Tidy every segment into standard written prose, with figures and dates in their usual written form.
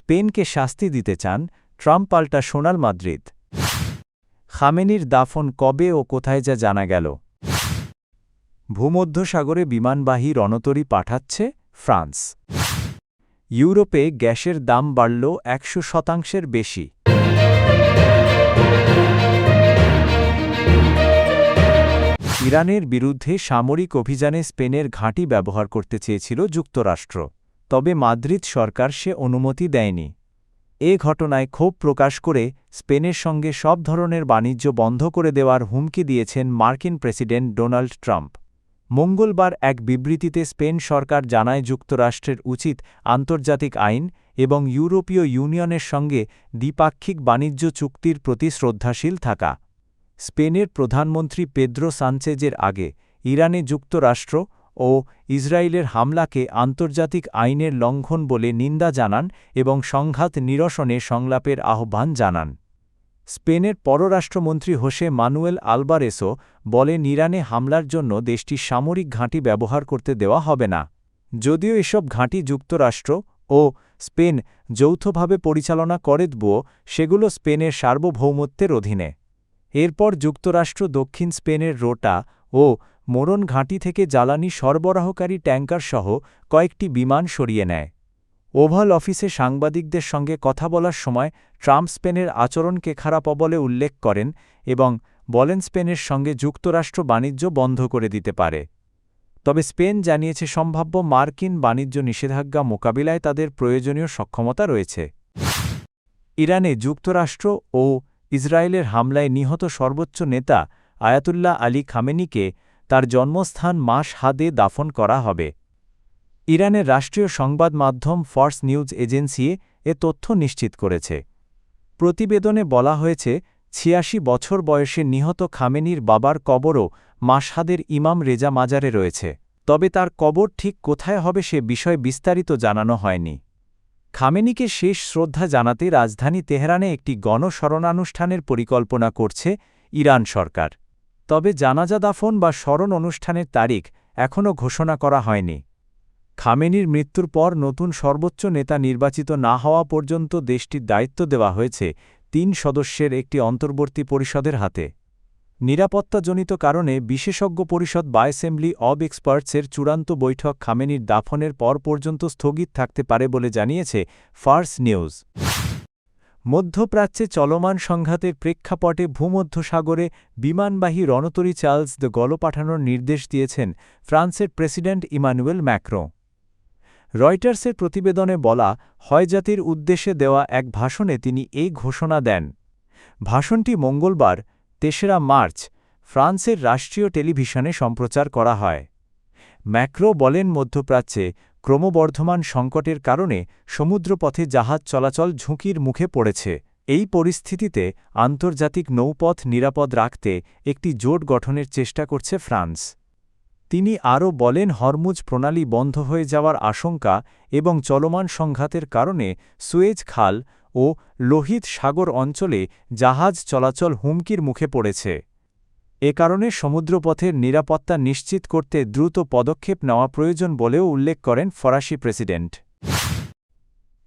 স্পেনকে শাস্তি দিতে চান ট্রাম্প পাল্টা সোনাল মাদ্রিদ। খামেনির দাফন কবে ও কোথায় যা জানা গেল। ভূমধ্যসাগরে বিমানবাহী রণতরী পাঠাচ্ছে ফ্রান্স। ইউরোপে গ্যাসের দাম বাড়ল 100% বেশি। ইরানের বিরুদ্ধে সামরিক অভিযানে স্পেনের ঘাঁটি ব্যবহার করতে চেয়েছিল যুক্তরাষ্ট্র, তবে মাদ্রিদ সরকার সে অনুমতি দেয়নি। এ ঘটনায় ক্ষোভ প্রকাশ করে স্পেনের সঙ্গে সব ধরনের বাণিজ্য বন্ধ করে দেওয়ার হুমকি দিয়েছেন মার্কিন প্রেসিডেন্ট ডোনাল্ড ট্রাম্প। মঙ্গলবার এক বিবৃতিতে স্পেন সরকার জানায় যুক্তরাষ্ট্রের উচিত আন্তর্জাতিক আইন এবং ইউরোপীয় ইউনিয়নের সঙ্গে দ্বিপাক্ষিক বাণিজ্য চুক্তির প্রতি শ্রদ্ধাশীল থাকা। স্পেনের প্রধানমন্ত্রী পেদ্রো সানচেজের আগে ইরানে যুক্তরাষ্ট্র ও ইসরায়েলের হামলাকে আন্তর্জাতিক আইনের লঙ্ঘন বলে নিন্দা জানান এবং সংঘাত নিরসনে সংলাপের আহ্বান জানান। স্পেনের পররাষ্ট্রমন্ত্রী হোসে মানুয়েল আলবারেসও বলেন ইরানে হামলার জন্য দেশটির সামরিক ঘাঁটি ব্যবহার করতে দেওয়া হবে না, যদিও এসব ঘাঁটি যুক্তরাষ্ট্র ও স্পেন যৌথভাবে পরিচালনা করেতবুও সেগুলো স্পেনের সার্বভৌমত্বের অধীনে। এরপর যুক্তরাষ্ট্র দক্ষিণ স্পেনের রোটা ও মোরন ঘাঁটি থেকে জ্বালানি সরবরাহকারী ট্যাঙ্কারসহ কয়েকটি বিমান সরিয়ে নেয়। ওভাল অফিসে সাংবাদিকদের সঙ্গে কথা বলার সময় ট্রাম্প স্পেনের আচরণকে খারাপ বলে উল্লেখ করেন এবং বলেন স্পেনের সঙ্গে যুক্তরাষ্ট্র বাণিজ্য বন্ধ করে দিতে পারে। তবে স্পেন জানিয়েছে সম্ভাব্য মার্কিন বাণিজ্য নিষেধাজ্ঞা মোকাবিলায় তাদের প্রয়োজনীয় সক্ষমতা রয়েছে। ইরানে যুক্তরাষ্ট্র ও ইসরায়েলের হামলায় নিহত সর্বোচ্চ নেতা আয়াতুল্লাহ আলী খামেনিকে তার জন্মস্থান মাশহাদে দাফন করা হবে। ইরানের রাষ্ট্রীয় সংবাদ মাধ্যম ফার্স নিউজ এজেন্সি এ তথ্য নিশ্চিত করেছে। প্রতিবেদনে বলা হয়েছে ৮৬ বছর বয়সে নিহত খামেনির বাবার কবরও মাশহাদের ইমাম রেজা মাজারে রয়েছে, তবে তার কবর ঠিক কোথায় হবে সে বিষয়ে বিস্তারিত জানানো হয়নি। খামেনিকে শেষ শ্রদ্ধা জানাতে রাজধানী তেহরানে একটি গণস্মরণানুষ্ঠানের পরিকল্পনা করছে ইরান সরকার, তবে জানাজা দাফন বা স্মরণ অনুষ্ঠানের তারিখ এখনও ঘোষণা করা হয়নি। খামেনির মৃত্যুর পর নতুন সর্বোচ্চ নেতা নির্বাচিত না হওয়া পর্যন্ত দেশটির দায়িত্ব দেওয়া হয়েছে ৩ সদস্যের একটি অন্তর্বর্তী পরিষদের হাতে। নিরাপত্তাজনিত কারণে বিশেষজ্ঞ পরিষদ বা অ্যাসেম্বলি অব এক্সপার্টসের চূড়ান্ত বৈঠক খামেনির দাফনের পর পর্যন্ত স্থগিত থাকতে পারে বলে জানিয়েছে ফার্স নিউজ। মধ্যপ্রাচ্যে চলমান সংঘাতের প্রেক্ষাপটে ভূমধ্যসাগরে বিমানবাহী রণতরী চার্লস দ্য গল পাঠানোর নির্দেশ দিয়েছেন ফ্রান্সের প্রেসিডেন্ট ইমানুয়েল ম্যাক্রোঁ। রয়টার্সের প্রতিবেদনে বলা হয় জাতির উদ্দেশ্যে দেওয়া এক ভাষণে তিনি এই ঘোষণা দেন। ভাষণটি মঙ্গলবার ৩রা মার্চ ফ্রান্সের রাষ্ট্রীয় টেলিভিশনে সম্প্রচার করা হয়। ম্যাক্রোঁ বলেন মধ্যপ্রাচ্যে ক্রমবর্ধমান সংকটের কারণে সমুদ্রপথে জাহাজ চলাচল ঝুঁকির মুখে পড়েছে। এই পরিস্থিতিতে আন্তর্জাতিক নৌপথ নিরাপদ রাখতে একটি জোট গঠনের চেষ্টা করছে ফ্রান্স। তিনি আরও বলেন হরমুজ প্রণালী বন্ধ হয়ে যাওয়ার আশঙ্কা এবং চলমান সংঘাতের কারণে সুয়েজ খাল ও লোহিত সাগর অঞ্চলে জাহাজ চলাচল হুমকির মুখে পড়েছে। এ কারণে সমুদ্রপথের নিরাপত্তা নিশ্চিত করতে দ্রুত পদক্ষেপ নেওয়া প্রয়োজন বলেও উল্লেখ করেন ফরাসি প্রেসিডেন্ট।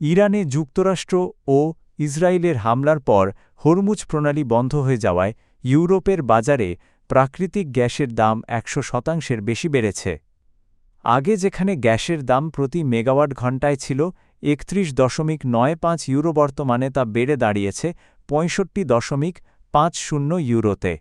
ইরানে যুক্তরাষ্ট্র ও ইসরায়েলের হামলার পর হরমুজ প্রণালী বন্ধ হয়ে যাওয়ায় ইউরোপের বাজারে প্রাকৃতিক গ্যাসের দাম 100% বেশি বেড়েছে। আগে যেখানে গ্যাসের দাম প্রতি মেগাওয়াট ঘণ্টায় ছিল ৩১.৯৫ ইউরো, বর্তমানে তা বেড়ে দাঁড়িয়েছে ৬৫.৫০ ইউরোতে।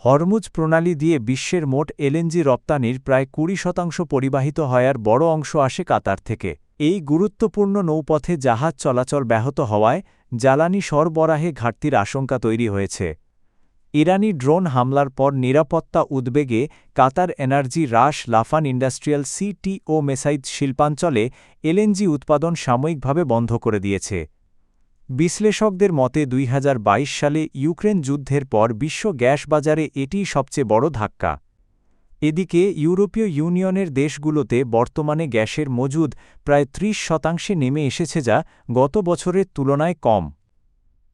হরমুজ প্রণালী দিয়ে বিশ্বের মোট এলএনজি রপ্তানির প্রায় ২০% পরিবাহিত হওয়ার বড় অংশ আসে কাতার থেকে। এই গুরুত্বপূর্ণ নৌপথে জাহাজ চলাচল ব্যাহত হওয়ায় জ্বালানি সরবরাহে ঘাটতির আশঙ্কা তৈরি হয়েছে। ইরানি ড্রোন হামলার পর নিরাপত্তা উদ্বেগে কাতার এনার্জি রাশ লাফান ইন্ডাস্ট্রিয়াল সিটিও মেসাইদ শিল্পাঞ্চলে এলএনজি উৎপাদন সাময়িকভাবে বন্ধ করে দিয়েছে। বিশ্লেষকদের মতে ২০২২ সালে ইউক্রেন যুদ্ধের পর বিশ্ব গ্যাস বাজারে এটিই সবচেয়ে বড় ধাক্কা। এদিকে ইউরোপীয় ইউনিয়নের দেশগুলোতে বর্তমানে গ্যাসের মজুদ প্রায় ৩০% নেমে এসেছে, যা গত বছরের তুলনায় কম।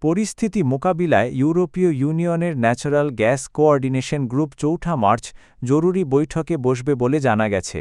পরিস্থিতি মোকাবিলায় ইউরোপীয় ইউনিয়নের ন্যাচারাল গ্যাস কোঅর্ডিনেশন গ্রুপ ৪ঠা মার্চ জরুরি বৈঠকে বসবে বলে জানা গেছে।